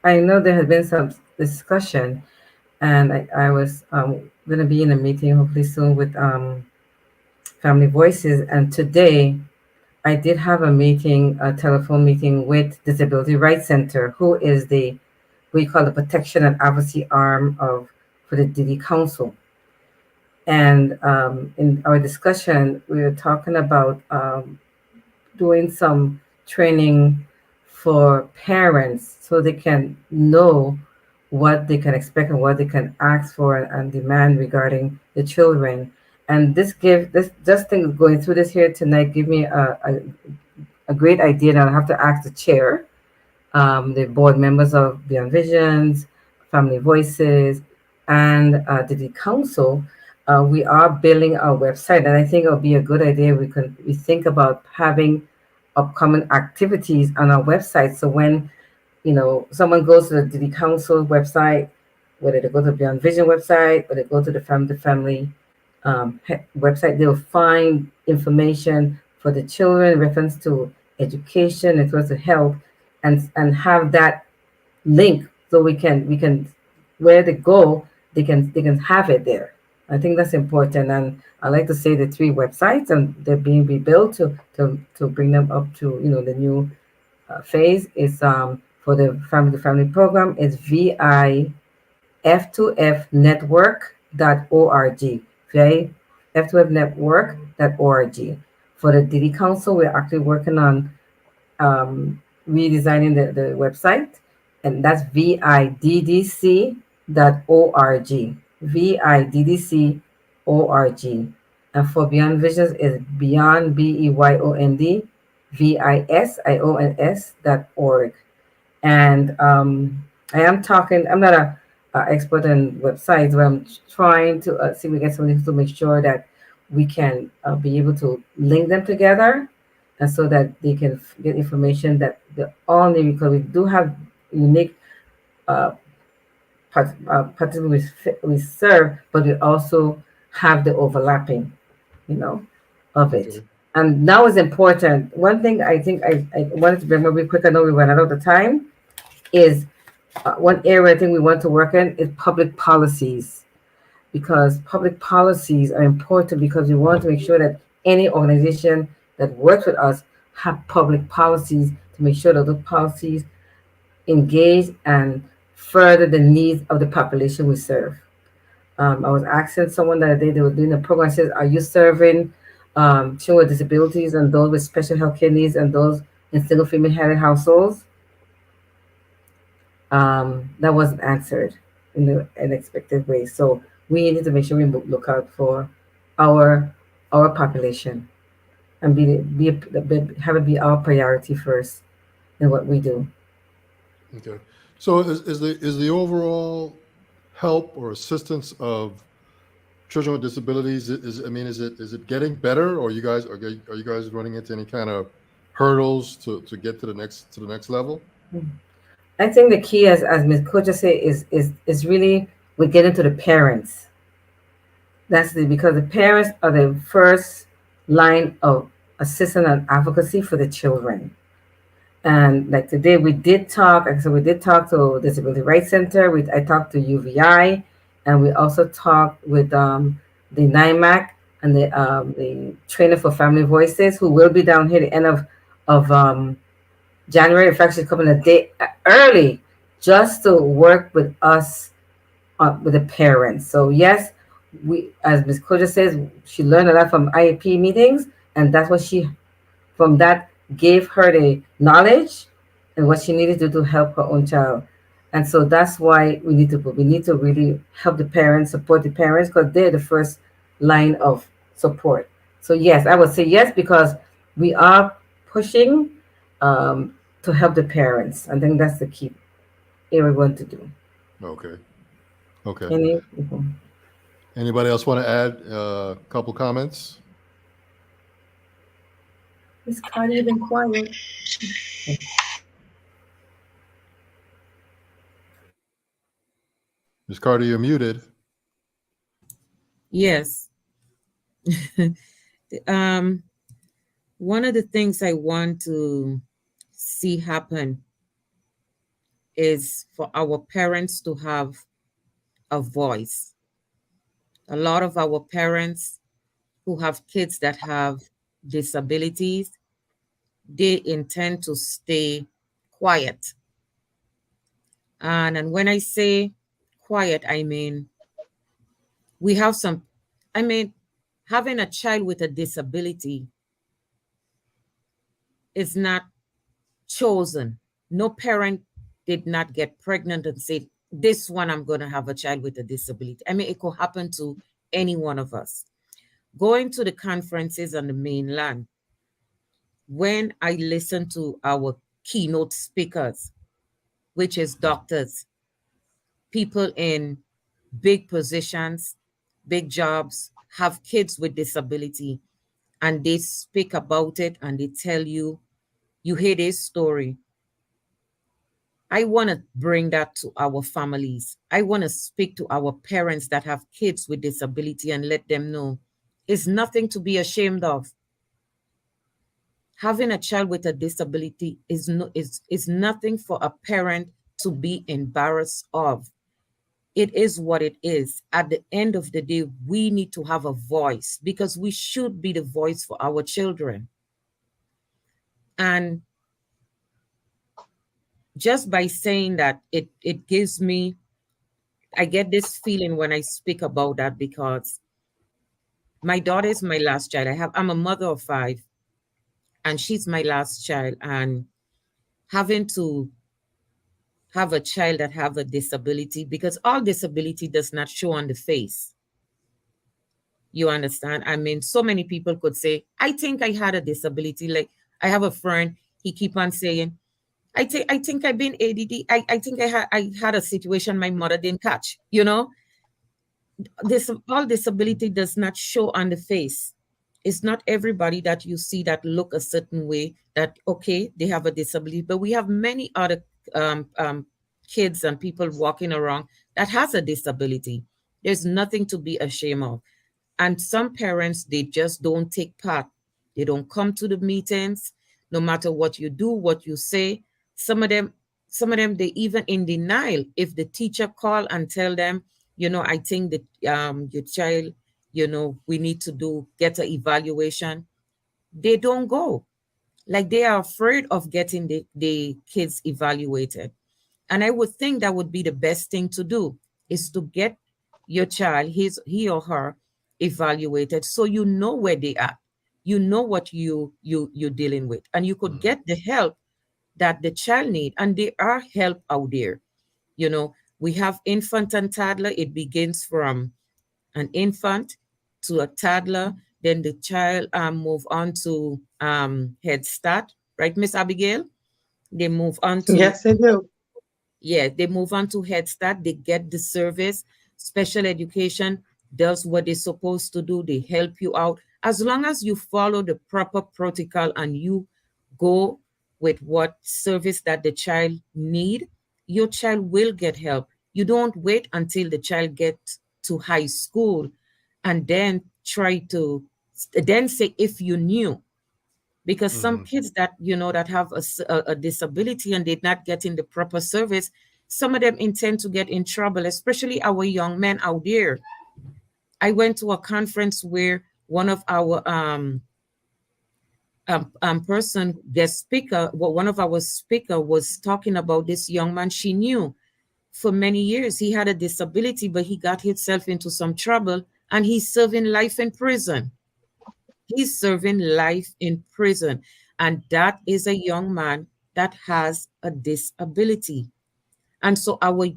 I know there has been some discussion, and I was going to be in a meeting hopefully soon with Family Voices. And today I did have a meeting, a telephone meeting with Disability Rights Center, who is we call the protection and advocacy arm for the DD Council. And in our discussion, we were talking about doing some training for parents so they can know what they can expect and what they can ask for and demand regarding the children. And this just thing going through this here tonight give me a great idea. And I'll have to ask the chair, the board members of Beyond Visions, Family Voices, and the council. We are building our website, and I think it'll be a good idea. We think about having upcoming activities on our website. So when someone goes to the council website, whether they go to the Beyond Vision website or they go to the family website, they'll find information for the children, reference to education, as well as to health, and have that link so we can where they go, they can have it there. I think that's important, and I like to say the three websites, and they're being rebuilt to bring them up to the new phase. Is for the family to family program is VIF2Fnetwork.org. Okay, F2F For the Diddy Council, we're actually working on redesigning the website, and that's viddc.org. viddc.org. And for Beyond Visions is beyond BEYOND VISIONS.org. And I am talking. I'm not a expert in websites, but I'm trying to see if we get something to make sure that we can be able to link them together, and so that they can get information that they all need. Because we do have unique uh, participants we serve, but we also have the overlapping, of it. Okay. And now is important. One thing I think I wanted to bring up real quick. I know we ran out of the time. Is one area I think we want to work in is public policies, because public policies are important because we want to make sure that any organization that works with us have public policies to make sure that those policies engage and further the needs of the population we serve. I was asking someone the other day, they were doing a program, says, are you serving children with disabilities and those with special health care needs and those in single family headed households? That wasn't answered in the unexpected way. So we need to make sure we look out for our population and have it be our priority first in what we do. Okay. So is the overall help or assistance of children with disabilities is it getting better, or are you guys running into any kind of hurdles to get to the next level? I think the key, as Ms. Koja say, is really we get into the parents. Because the parents are the first line of assistance and advocacy for the children. And like today, we did talk. Like I said, we did talk to Disability Rights Center. I talked to UVI, and we also talked with the NIMAC and the Trainer for Family Voices, who will be down here the end of January. In fact, she's coming a day early just to work with us with the parents. So yes, we, as Ms. Koja says, she learned a lot from IEP meetings, and that's what she from that gave her the knowledge and what she needed to do to help her own child. And so that's why we need to really help the parents, support the parents, because they're the first line of support. So yes, I would say yes, because we are pushing to help the parents. I think that's the key area we want to do. Okay. Okay. Any, Anybody else want to add a couple comments? Miss Cardi, you've been quiet. Ms. Carter, you're muted. Yes. um, one of the things I want to see happen is for our parents to have a voice. A lot of our parents who have kids that have disabilities, they intend to stay quiet. And when I say quiet, I mean, we have some, I mean, having a child with a disability is not chosen. No parent did not get pregnant and say, this one, I'm going to have a child with a disability. I mean, it could happen to any one of us. Going to the conferences on the mainland, when I listen to our keynote speakers, which is doctors, people in big positions, big jobs, have kids with disability, and they speak about it and they tell you, you hear this story. I want to bring that to our families. I want to speak to our parents that have kids with disability and let them know it's nothing to be ashamed of. Having a child with a disability is nothing for a parent to be embarrassed of. it is what it is. At the end of the day, we need to have a voice because we should be the voice for our children. And just by saying that, it gives me, I get this feeling when I speak about that because my daughter is my last child. I'm a mother of 5, and she's my last child. And having to have a child that have a disability, because all disability does not show on the face. You understand? I mean, so many people could say, I think I had a disability. Like I have a friend, he keep on saying, I think I've been ADD. I think I had a situation my mother didn't catch. You know, this all disability does not show on the face. It's not everybody that you see that look a certain way that okay, they have a disability, but we have many other kids and people walking around that has a disability. There's nothing to be ashamed of. And some parents, they just don't take part. They don't come to the meetings, no matter what you do, what you say. Some of them, they even in denial. If the teacher call and tell them, I think that your child, we need to get an evaluation, they don't go. Like they are afraid of getting the kids evaluated. And I would think that would be the best thing to do is to get your child, he or her, evaluated so you know where they are. You know what you're dealing with. And you could get the help that the child need. And there are help out there. We have infant and toddler. It begins from an infant to a toddler. Then the child move on to Head Start, right, Miss Abigail? They move on to Yes, I do. they move on to Head Start. They get the service. Special education does what they're supposed to do. They help you out. As long as you follow the proper protocol and you go with what service that the child need, your child will get help. You don't wait until the child gets to high school and then try to then say if you knew, because some kids that that have a disability and they're not getting the proper service, some of them intend to get in trouble, especially our young men out there. I went to a conference where one of our person guest speaker, well, one of our speaker was talking about this young man she knew for many years. He had a disability, but he got himself into some trouble and he's serving life in prison. He's serving life in prison. And that is a young man that has a disability. And so our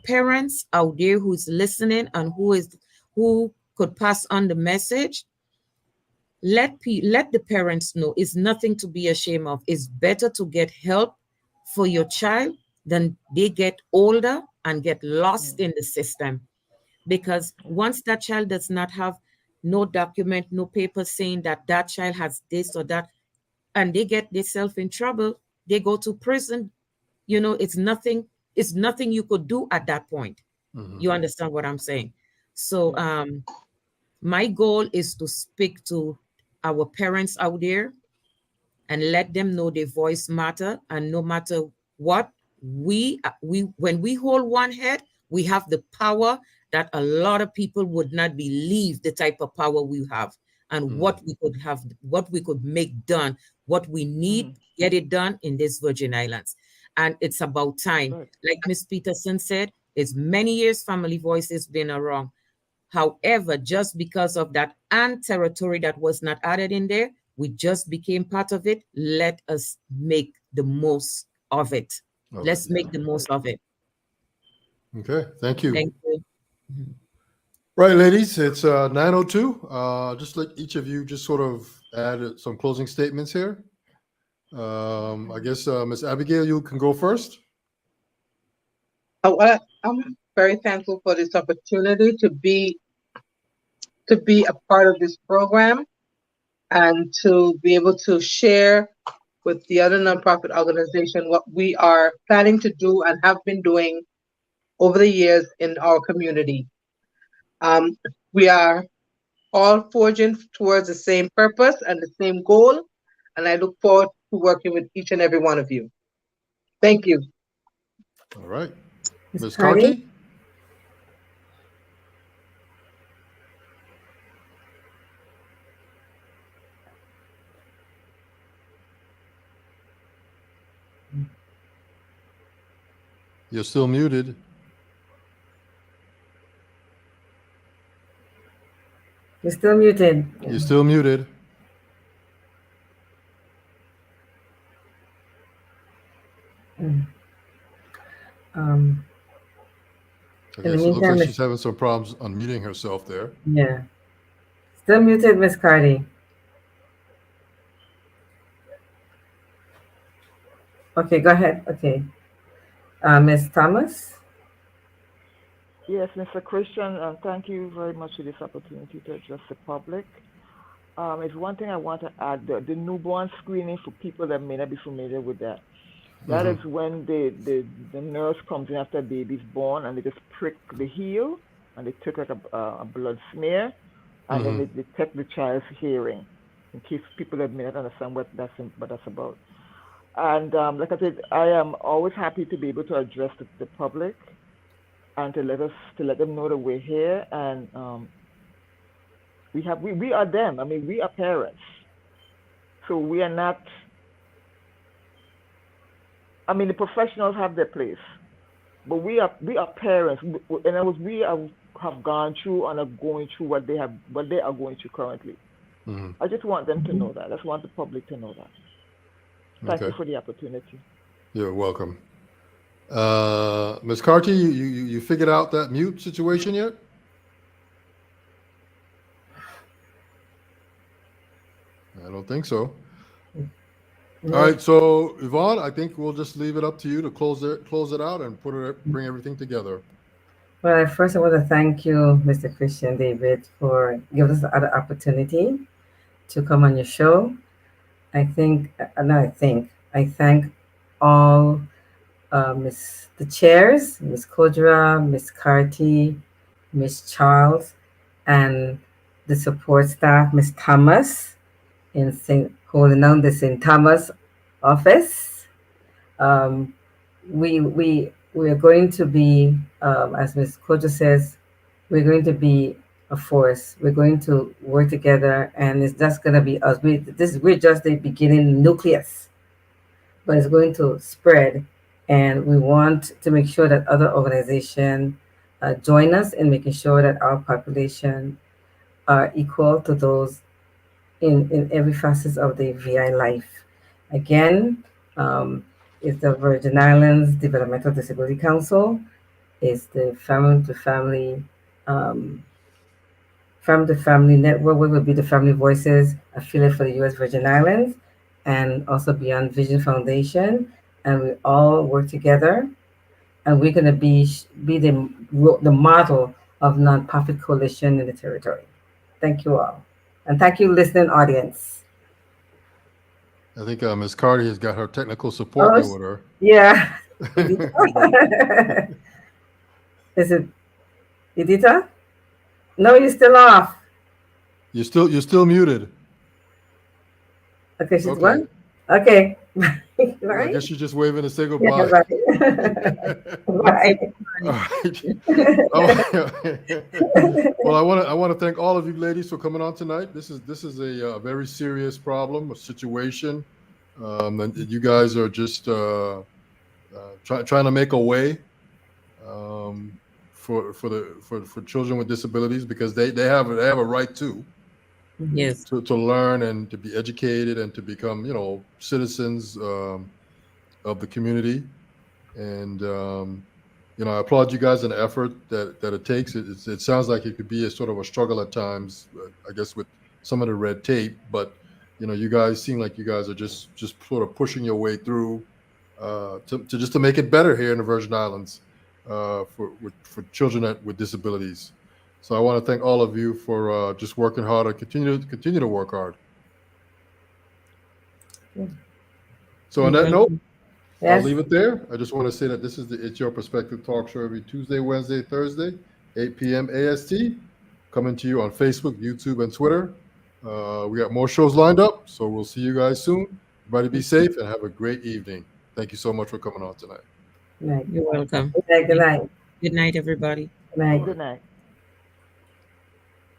parents out there who's listening and who could pass on the message, let the parents know it's nothing to be ashamed of. It's better to get help for your child than they get older and get lost in the system. Because once that child does not have no document, no paper saying that that child has this or that, and they get themselves in trouble, they go to prison. It's nothing you could do at that point. You understand what I'm saying? So my goal is to speak to our parents out there and let them know their voice matter. And no matter what, when we hold one head, we have the power that a lot of people would not believe the type of power we have and what we could have, what we could make done, what we need, get it done in these Virgin Islands. And it's about time. Right. Like Miss Peterson said, it's many years Family Voice has been around. However, just because of that and territory that was not added in there, we just became part of it. Let us make the most of it. Let's make the most of it. Okay, thank you. Thank you. Right, ladies, it's 9:02. Just let each of you just sort of add some closing statements here. I guess Miss Abigail, you can go first. I'm very thankful for this opportunity to be a part of this program and to be able to share with the other nonprofit organization what we are planning to do and have been doing over the years in our community. We are all forging towards the same purpose and the same goal, and I look forward to working with each and every one of you. Thank you. All right. Ms. Ms. Carney? Karki? You're still muted. You're still muted. You're still muted. Um, I in the guess it looks meantime, like Miss, she's having some problems unmuting herself there. yeah, still muted, Miss Cardi. Okay, go ahead. Okay, Miss Thomas. Yes, Mr. Christian, thank you very much for this opportunity to address the public. It's one thing I want to add, the newborn screening for people that may not be familiar with that. That is when the nurse comes in after a baby's born and they just prick the heel and they take like a blood smear and then they detect the child's hearing in case people that may not understand what that's about. And like I said, I am always happy to be able to address the public and to let them know that we're here and we are them. I mean, we are parents, so we are not. I mean, the professionals have their place, but we are parents, and have gone through and are going through what they are going through currently. I just want them to know that. I just want the public to know that. Thank you for the opportunity. You're welcome. Ms. Carty, you figured out that mute situation yet? I don't think so. No. All right, so Yvonne, I think we'll just leave it up to you to close it out and bring everything together. Well, first I want to thank you, Mr. Christian David, for giving us the other opportunity to come on your show. I thank all the chairs, Miss Kodra, Miss Carty, Miss Charles, and the support staff, Miss Thomas, holding down the St. Thomas office. We are going to be, as Ms. Kodra says, we're going to be a force. We're going to work together, and it's just going to be us. We're just the beginning nucleus, but it's going to spread, and we want to make sure that other organizations join us in making sure that our population are equal to those in every facet of the VI life. Again, it's the Virgin Islands Developmental Disability Council. It's the family network, where will be the Family Voices affiliate for the U.S. Virgin Islands, and also Beyond Vision Foundation. And we all work together, and we're going to be the model of nonprofit coalition in the territory. Thank you all, and thank you, listening audience. I think Ms. Carty has got her technical support there with her. Yeah. Is it Edita? No, you're still off. You're still muted. Okay, she's what? Okay. Right? I guess she's just waving to say goodbye. Yeah, right. All right. Well, I want to thank all of you ladies for coming on tonight. This is a very serious problem, a situation, and you guys are just trying to make a way for children with disabilities, because they have a right to. Yes. To learn and to be educated and to become, citizens of the community. And, I applaud you guys in the effort that it takes. It sounds like it could be a sort of a struggle at times, I guess, with some of the red tape. But, you guys seem like you guys are just sort of pushing your way through to make it better here in the Virgin Islands for children with disabilities. So I want to thank all of you for just working hard and continue to work hard. So on that note, yes. I'll leave it there. I just want to say that this is the It's Your Perspective talk show every Tuesday, Wednesday, Thursday, 8 p.m. AST, coming to you on Facebook, YouTube, and Twitter. We got more shows lined up, so we'll see you guys soon. Everybody be safe and have a great evening. Thank you so much for coming on tonight. Good night. You're welcome. Good night. Good night. Good night, everybody. Good night. Good night.